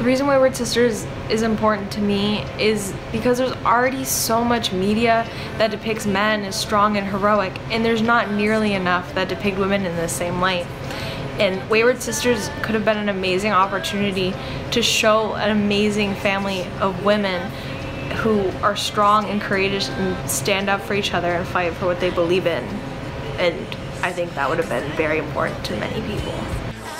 The reason Wayward Sisters is important to me is because there's already so much media that depicts men as strong and heroic, and there's not nearly enough that depict women in the same light. And Wayward Sisters could have been an amazing opportunity to show an amazing family of women who are strong and courageous and stand up for each other and fight for what they believe in. And I think that would have been very important to many people.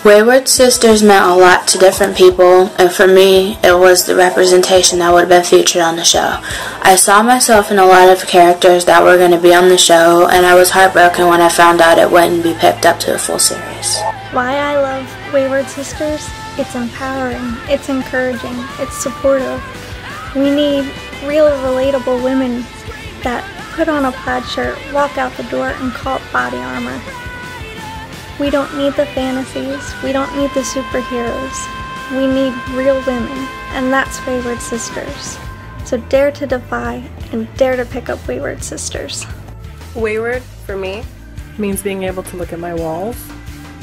Wayward Sisters meant a lot to different people, and for me, it was the representation that would have been featured on the show. I saw myself in a lot of characters that were going to be on the show, and I was heartbroken when I found out it wouldn't be picked up to a full series. Why I love Wayward Sisters? It's empowering, it's encouraging, it's supportive. We need real, relatable women that put on a plaid shirt, walk out the door, and call it body armor. We don't need the fantasies, we don't need the superheroes. We need real women, and that's Wayward Sisters. So dare to defy and dare to pick up Wayward Sisters. Wayward, for me, means being able to look at my walls.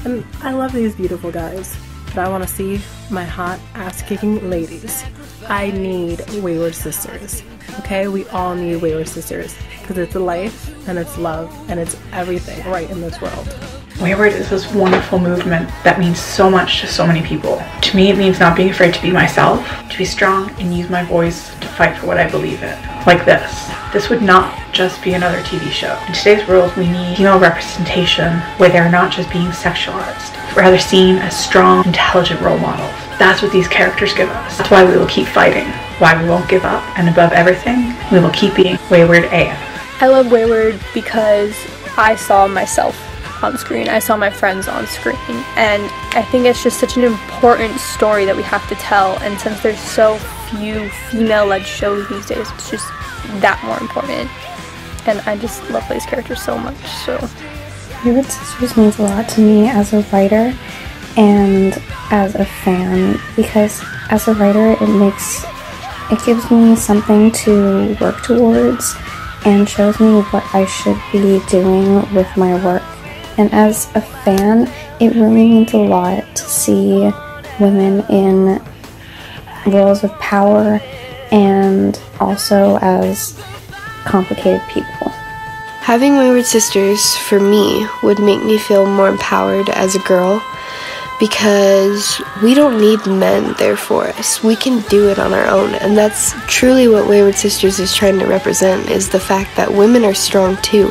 And I love these beautiful guys, but I want to see my hot ass-kicking ladies. I need Wayward Sisters. Okay, we all need Wayward Sisters because it's life and it's love and it's everything right in this world. Wayward is this wonderful movement that means so much to so many people. To me, it means not being afraid to be myself, to be strong and use my voice to fight for what I believe in. Like this. This would not just be another TV show. In today's world, we need female representation where they're not just being sexualized, rather seen as strong, intelligent role models. That's what these characters give us. That's why we will keep fighting, why we won't give up, and above everything, we will keep being Wayward AF. I love Wayward because I saw myself on screen. I saw my friends on screen, and I think it's just such an important story that we have to tell, and since there's so few female-led shows these days, it's just that more important, and I just love these characters so much. So Wayward Sisters means a lot to me as a writer and as a fan, because as a writer it gives me something to work towards and shows me what I should be doing with my work. And as a fan, it really means a lot to see women in roles of power and also as complicated people. Having Wayward Sisters, for me, would make me feel more empowered as a girl because we don't need men there for us. We can do it on our own, and that's truly what Wayward Sisters is trying to represent, is the fact that women are strong too.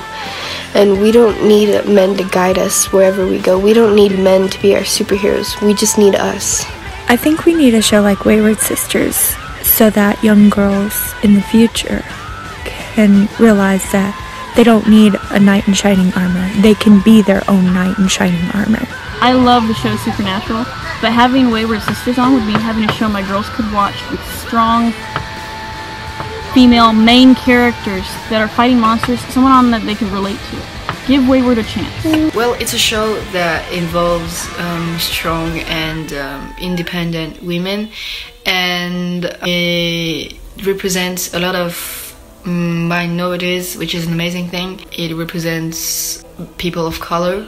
And we don't need men to guide us wherever we go. We don't need men to be our superheroes. We just need us. I think we need a show like Wayward Sisters so that young girls in the future can realize that they don't need a knight in shining armor. They can be their own knight in shining armor. I love the show Supernatural, but having Wayward Sisters on would mean having a show my girls could watch with strong female main characters that are fighting monsters, someone on that they could relate to. Give Wayward a chance. Well, it's a show that involves strong and independent women, and it represents a lot of minorities, which is an amazing thing. It represents people of color,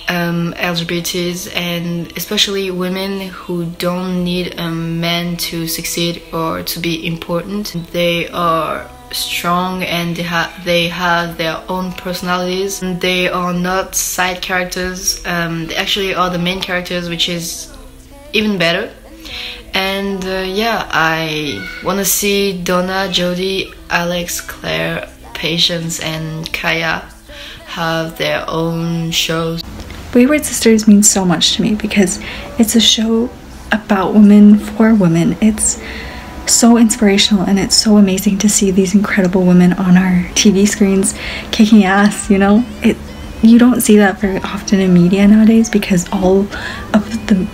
LGBTs, and especially women who don't need men to succeed or to be important. They are strong and they have their own personalities. They are not side characters. They actually are the main characters, which is even better. And yeah, I want to see Donna, Jodie, Alex, Claire, Patience, and Kaya have their own shows. Wayward Sisters means so much to me because it's a show about women for women. It's so inspirational, and it's so amazing to see these incredible women on our TV screens kicking ass, you know? You don't see that very often in media nowadays because all of the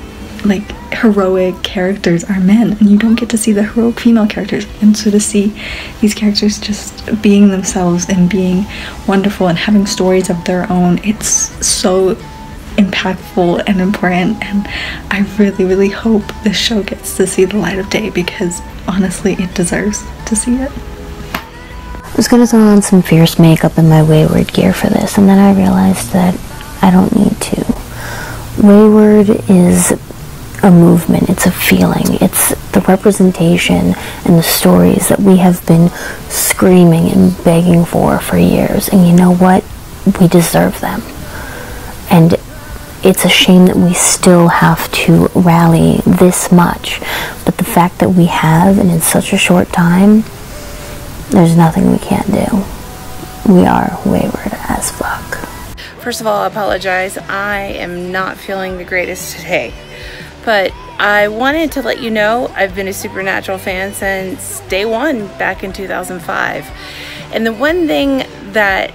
heroic characters are men, and you don't get to see the heroic female characters. And so to see these characters just being themselves and being wonderful and having stories of their own, it's so impactful and important, and I really hope this show gets to see the light of day because honestly it deserves to see it. I was gonna throw on some fierce makeup in my Wayward gear for this, and then I realized that I don't need to. Wayward is a movement, it's a feeling, it's the representation and the stories that we have been screaming and begging for years. And you know what? We deserve them. And it's a shame that we still have to rally this much, but the fact that we have, and in such a short time, there's nothing we can't do. We are wayward as fuck. First of all, I apologize. I am not feeling the greatest today, but I wanted to let you know I've been a Supernatural fan since day one back in 2005. And the one thing that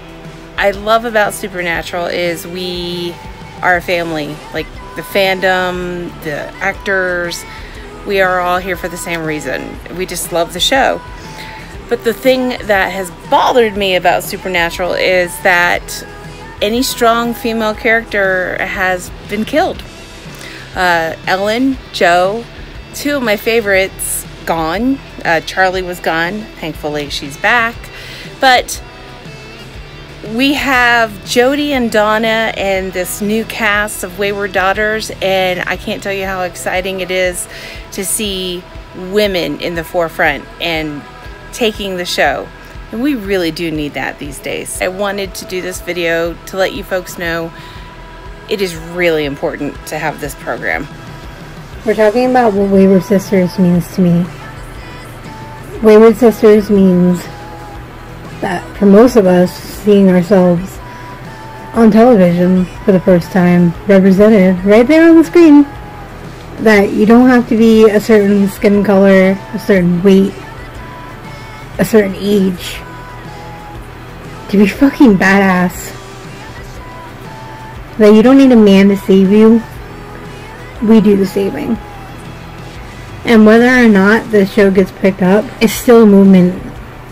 I love about Supernatural is we are a family. Like the fandom, the actors, we are all here for the same reason. We just love the show. But the thing that has bothered me about Supernatural is that any strong female character has been killed. Ellen, Joe, two of my favorites, gone. Charlie was gone. Thankfully, she's back. But we have Jody and Donna and this new cast of Wayward Daughters, and I can't tell you how exciting it is to see women in the forefront and taking the show. And we really do need that these days. I wanted to do this video to let you folks know it is really important to have this program. We're talking about what Wayward Sisters means to me. Wayward Sisters means that for most of us, seeing ourselves on television for the first time, represented right there on the screen, that you don't have to be a certain skin color, a certain weight, a certain age to be fucking badass. That you don't need a man to save you. We do the saving. And whether or not the show gets picked up, it's still a movement.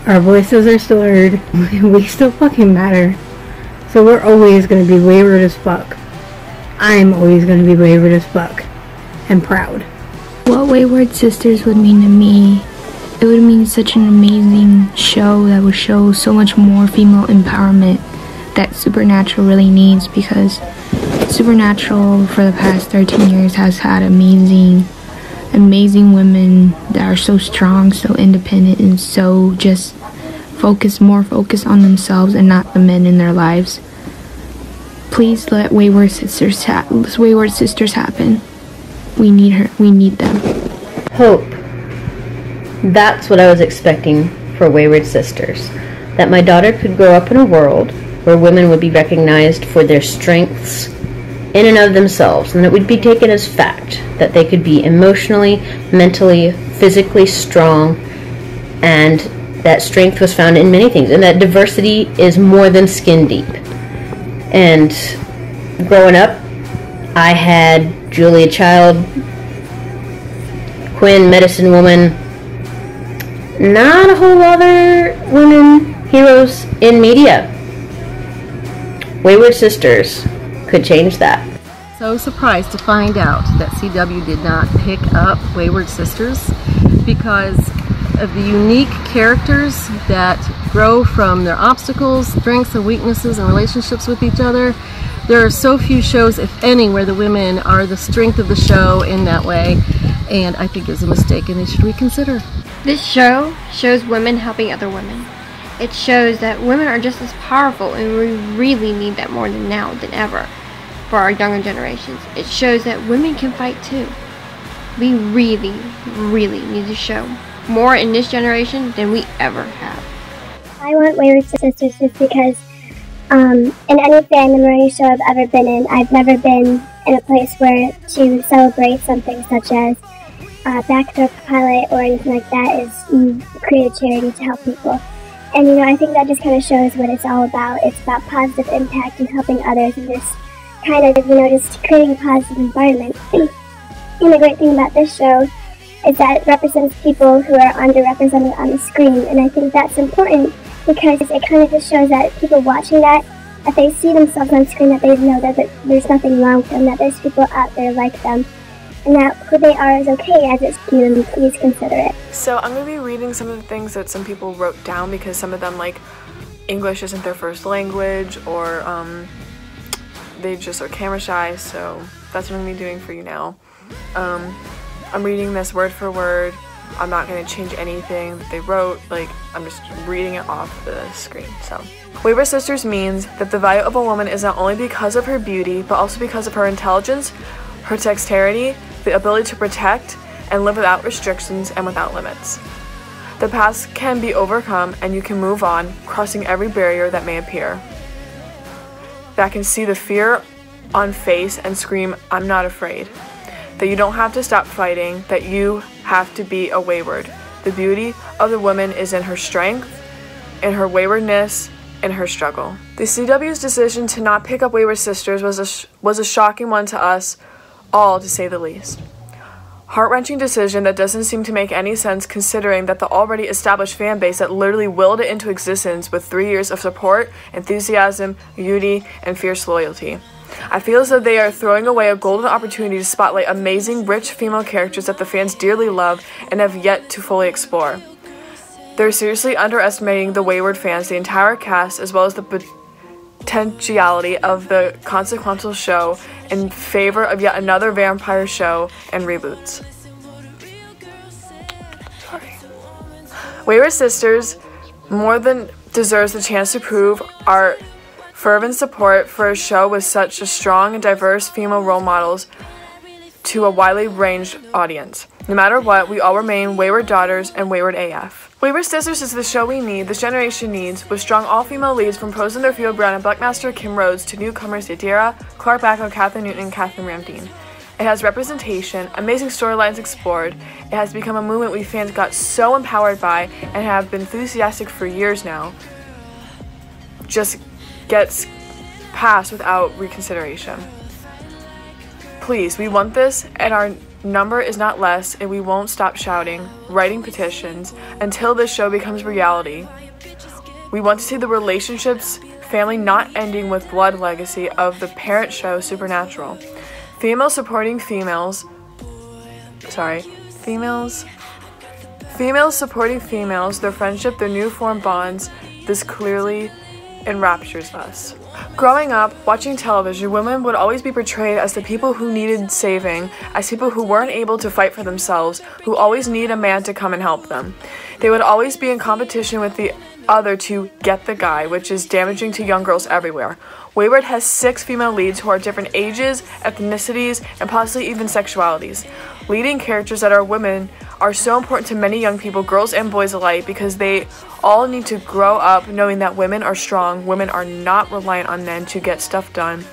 Our voices are still heard. We still fucking matter. So we're always going to be wayward as fuck. I'm always going to be wayward as fuck. And proud. What Wayward Sisters would mean to me, it would mean such an amazing show that would show so much more female empowerment that Supernatural really needs, because Supernatural for the past 13 years has had amazing women that are so strong, so independent, and so just more focused on themselves and not the men in their lives. Please let Wayward Sisters happen. We need her. We need them. Hope. That's what I was expecting for Wayward Sisters. That my daughter could grow up in a world where women would be recognized for their strengths in and of themselves, and it would be taken as fact that they could be emotionally, mentally, physically strong, and that strength was found in many things, and that diversity is more than skin deep. And growing up, I had Julia Child, Quinn, Medicine Woman, not a whole other women heroes in media. Wayward Sisters could change that. So surprised to find out that CW did not pick up Wayward Sisters because of the unique characters that grow from their obstacles, strengths and weaknesses and relationships with each other. There are so few shows, if any, where the women are the strength of the show in that way, and I think it's a mistake and they should reconsider. This show shows women helping other women. It shows that women are just as powerful, and we really need that more than now than ever for our younger generations. It shows that women can fight too. We really, really need to show more in this generation than we ever have. I want Wayward Sisters just because in any fandom or any show I've ever been in, I've never been in a place where to celebrate something such as backdoor pilot or anything like that is you create a charity to help people. And I think that just kind of shows what it's all about. It's about positive impact and helping others and just kind of, just creating a positive environment. And the great thing about this show is that it represents people who are underrepresented on the screen. And I think that's important because it kind of just shows that people watching that, if they see themselves on screen, that they know that there's nothing wrong with them, that there's people out there like them. And that who they are is okay as it's cute, and please consider it. So I'm going to be reading some of the things that some people wrote down because some of them, like, English isn't their first language, or they just are camera shy, so that's what I'm going to be doing for you now. I'm reading this word for word. I'm not going to change anything that they wrote. Like, I'm just reading it off the screen. So, Wayward Sisters means that the value of a woman is not only because of her beauty, but also because of her intelligence, her dexterity, the ability to protect and live without restrictions and without limits. The past can be overcome and you can move on, crossing every barrier that may appear. That can see the fear on face and scream, "I'm not afraid." That you don't have to stop fighting, that you have to be a wayward. The beauty of the woman is in her strength, in her waywardness, in her struggle. The CW's decision to not pick up Wayward Sisters was a shocking one to us all, to say the least. Heart-wrenching decision that doesn't seem to make any sense considering that the already established fan base that literally willed it into existence with 3 years of support, enthusiasm, beauty, and fierce loyalty. I feel as though they are throwing away a golden opportunity to spotlight amazing, rich female characters that the fans dearly love and have yet to fully explore. They're seriously underestimating the Wayward fans, the entire cast, as well as the potentiality of the consequential show in favor of yet another vampire show and reboots. Wayward Sisters more than deserves the chance to prove our fervent support for a show with such a strong and diverse female role models to a widely ranged audience. No matter what, we all remain wayward daughters and wayward AF. Wayward Sisters is the show we need, this generation needs, with strong all-female leads from pros in their field Brown and Buckmaster Kim Rhodes to newcomers Yadira, Clark Backo, Catherine Newton, and Catherine Ramdeen. It has representation, amazing storylines explored. It has become a movement we fans got so empowered by and have been enthusiastic for years now. Just gets passed without reconsideration. Please, we want this, and our number is not less, and we won't stop shouting, writing petitions, until this show becomes reality. We want to see the relationships, family not ending with blood legacy of the parent show Supernatural. Females supporting females, females supporting females, their friendship, their new formed bonds, this clearly enraptures us. Growing up, watching television, women would always be portrayed as the people who needed saving, as people who weren't able to fight for themselves, who always need a man to come and help them. They would always be in competition with the other to get the guy, which is damaging to young girls everywhere. Wayward has 6 female leads who are different ages, ethnicities, and possibly even sexualities. Leading characters that are women are so important to many young people, girls and boys alike, because they all need to grow up knowing that women are strong, women are not reliant on men to get stuff done,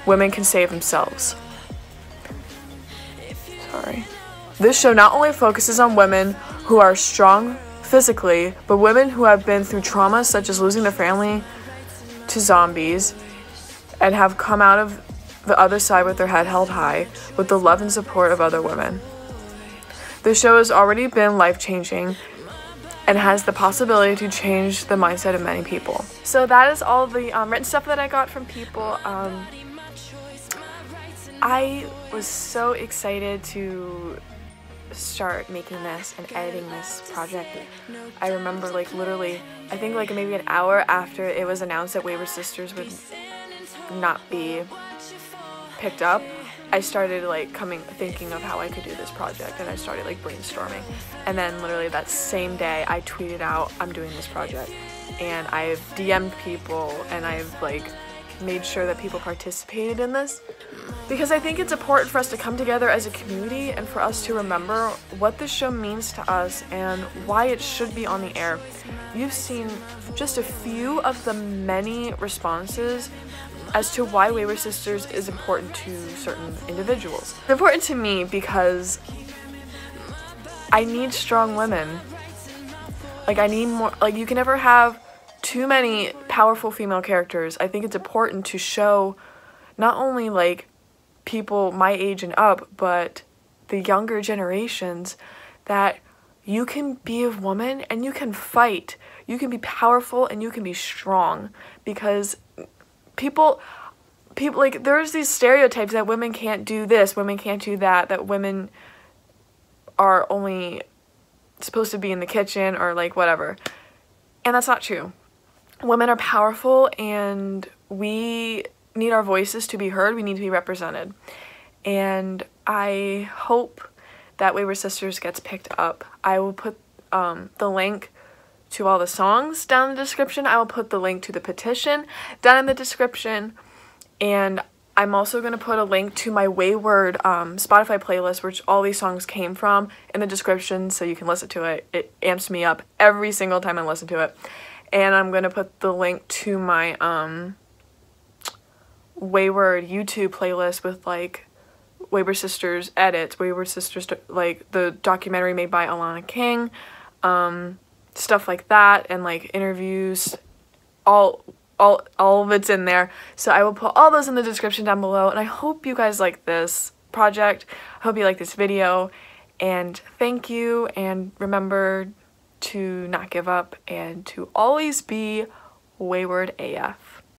women can save themselves. This show not only focuses on women who are strong physically, but women who have been through trauma such as losing their family to zombies and have come out of the other side with their head held high with the love and support of other women. This show has already been life-changing and has the possibility to change the mindset of many people. So that is all the written stuff that I got from people. I was so excited to start making this and editing this project. I remember like literally, I think like maybe an hour after it was announced that Wayward Sisters would not be picked up, I started like thinking of how I could do this project, and I started like brainstorming. And then literally that same day I tweeted out, I'm doing this project, and I've DM'd people and I've like made sure that people participated in this, because I think it's important for us to come together as a community and for us to remember what this show means to us and why it should be on the air. You've seen just a few of the many responses as to why Wayward Sisters is important to certain individuals. It's important to me because I need strong women. Like, I need more, like, you can never have too many powerful female characters. I think it's important to show not only like people my age and up, but the younger generations that you can be a woman and you can fight. You can be powerful and you can be strong, because people like, there's these stereotypes that women can't do this, women can't do that, that women are only supposed to be in the kitchen or like whatever. And that's not true. Women are powerful and we need our voices to be heard. We need to be represented. and I hope that Wayward Sisters gets picked up. I will put the link to all the songs down in the description. I will put the link to the petition down in the description, and I'm also going to put a link to my Wayward Spotify playlist, which all these songs came from, in the description so you can listen to it. It amps me up every single time I listen to it. And I'm going to put the link to my Wayward YouTube playlist with like Wayward Sisters edits, Wayward Sisters, like the documentary made by Alana King, stuff like that, and like interviews, all of it's in there. So I will put all those in the description down below, and I hope you guys like this project. I hope you like this video, and thank you, and remember to not give up and to always be Wayward AF.